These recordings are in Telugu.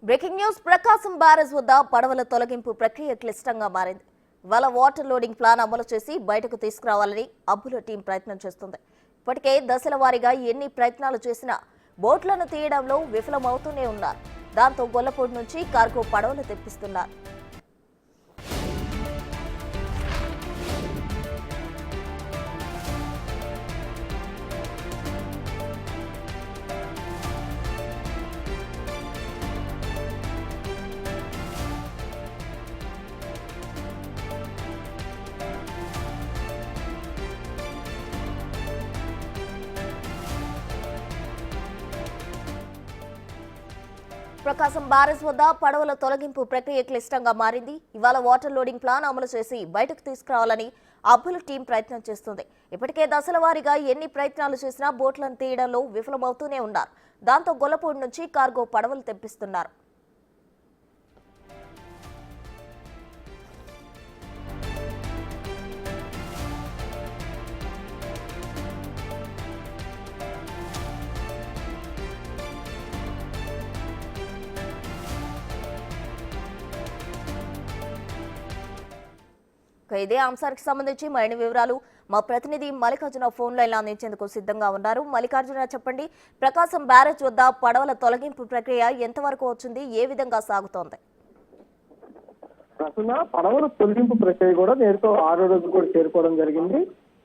బ్రేకింగ్ న్యూస్ ప్రకాశం బ్యారేజ్ వద్ద పడవల తొలగింపు ప్రక్రియ క్లిష్టంగా మారింది. వాళ్ళ వాటర్ లోడింగ్ ప్లాన్ అమలు చేసి బయటకు తీసుకురావాలని అబ్బుల టీం ప్రయత్నం చేస్తుంది. ఇప్పటికే దశల వారీగా ఎన్ని ప్రయత్నాలు చేసినా బోట్లను తీయడంలో విఫలమవుతూనే ఉన్నారు. దాంతో గొల్లపూడి నుంచి కార్గో పడవలు తెప్పిస్తున్నారు. ప్రకాశం బ్యారేజ్ వద్ద పడవల తొలగింపు ప్రక్రియ క్లిష్టంగా మారింది. ఇవాళ వాటర్ లోడింగ్ ప్లాన్ అమలు చేసి బయటకు తీసుకురావాలని అబ్బుల టీం ప్రయత్నం చేస్తుంది. ఇప్పటికే దశల వారీగా ఎన్ని ప్రయత్నాలు చేసినా బోట్లను తీయడంలో విఫలమవుతూనే ఉన్నారు. దాంతో గొల్లపూడి నుంచి కార్గో పడవలు తెప్పిస్తున్నారు. ఇదే అంశానికి సంబంధించి మరిన్ని వివరాలు మా ప్రతినిధి మల్లికార్జున ఫోన్ లైన్ అందించేందుకు సిద్ధంగా ఉన్నారు. మల్లికార్జున, చెప్పండి, ప్రకాశం బ్యారేజ్ వద్ద పడవల తొలగింపు ప్రక్రియ ఎంతవరకు వచ్చింది, ఏ విధంగా సాగుతోంది? పడవల తొలగింపు ప్రక్రియ కూడా నేరుతో 6వ రోజు కూడా చేరుకోవడం జరిగింది.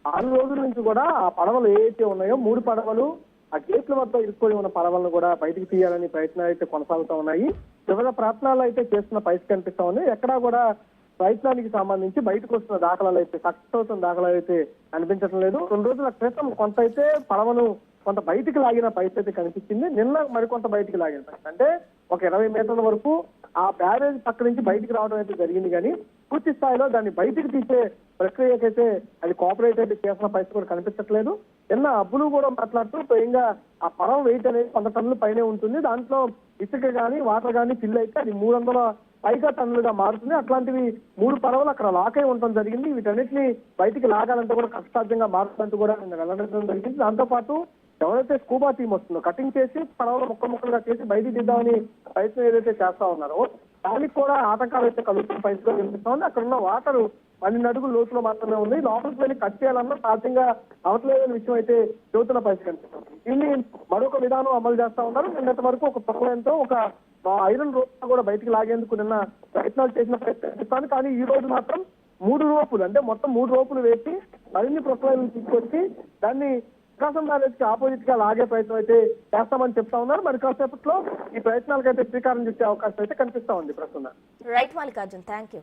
6 రోజుల నుంచి కూడా ఆ పడవలు ఏవైతే ఉన్నాయో 3 పడవలు ఆ గేట్ల వద్ద ఇరుక్కొని ఉన్న పడవలను కూడా బయటికి తీయాలని ప్రయత్నాలు అయితే కొనసాగుతూ ఉన్నాయి. వివిధ ప్రయత్నాలు అయితే చేస్తున్న పరిస్థితి కనిపిస్తా ఉన్నాయి. ఎక్కడా కూడా ప్రయత్నానికి సంబంధించి బయటకు వస్తున్న దాఖలాలు అయితే సక్సెస్ అవుతున్న దాఖలాలు అయితే కనిపించడం లేదు. 2 రోజుల క్రితం కొంత అయితే పడవను కొంత బయటికి లాగిన పరిస్థితి కనిపించింది. నిన్న మరికొంత బయటికి లాగిన పరిస్థితి, అంటే ఒక 20 మీటర్ల వరకు ఆ బ్యారేజ్ పక్క నుంచి బయటికి రావడం అయితే జరిగింది. కానీ పూర్తి స్థాయిలో దాన్ని బయటికి తీసే ప్రక్రియకైతే అది కోఆపరేట్ అయితే చేసిన పరిస్థితి కూడా కనిపించట్లేదు. నిన్న అబ్బులు కూడా మాట్లాడుతూ స్వయంగా ఆ పడవ వెయిట్ అనేది 100 టన్నుల పైనే ఉంటుంది. దాంట్లో ఇసుక కానీ వాటర్ కానీ ఫిల్ అయితే అది 300 పైగా టన్నులుగా మారుతుంది. అట్లాంటివి 3 పడవలు అక్కడ లాక్ అయి ఉండటం జరిగింది. వీటన్నిటిని బయటికి లాగాలంటే కూడా కష్టసాధ్యంగా మారుతుందంటూ కూడా నిన్న వెల్లడించడం జరిగింది. దాంతో పాటు ఎవరైతే స్కూబా టీం వస్తుందో కటింగ్ చేసి పడవలు ముక్కలుగా చేసి బయటికి దిద్దామని ప్రయత్నం ఏదైతే చేస్తా ఉన్నారో దానికి కూడా ఆటంకాలు అయితే కలుగుతున్న పరిస్థితిలో కనిపిస్తా ఉంది. అక్కడ ఉన్న వాటర్ 12 అడుగుల లోతులో మాత్రమే ఉంది. లోపలికి వెళ్ళి కట్ చేయాలన్నా సాధ్యంగా అవట్లేదనే విషయం అయితే చెబుతున్న పరిస్థితి కనిపిస్తుంది. దీన్ని మరొక విధానం అమలు చేస్తా ఉన్నారు. నిన్నటి వరకు ఒక ప్రొక్లైన్తో ఒక ఐరన్ రోప్ కూడా బయటికి లాగేందుకు నిన్న ప్రయత్నాలు చేసిన ప్రయత్నిస్తాను. కానీ ఈ రోజు మాత్రం 3 రోపులు, అంటే మొత్తం 3 రోపులు వేసి మరిన్ని ప్రొక్లైన్లు తీసుకొచ్చి దాన్ని ప్రకాశం బ్యారేజ్ కి ఆపోజిట్ గా లాగే ప్రయత్నం అయితే చేస్తామని చెప్తా ఉన్నారు. మరి కాసేపట్లో ఈ ప్రయత్నాలకైతే శ్రీకారం చుట్టే అవకాశం అయితే కనిపిస్తా ఉంది. ప్రస్తుతం రైట్ మల్లికార్జున్, థ్యాంక్ యూ.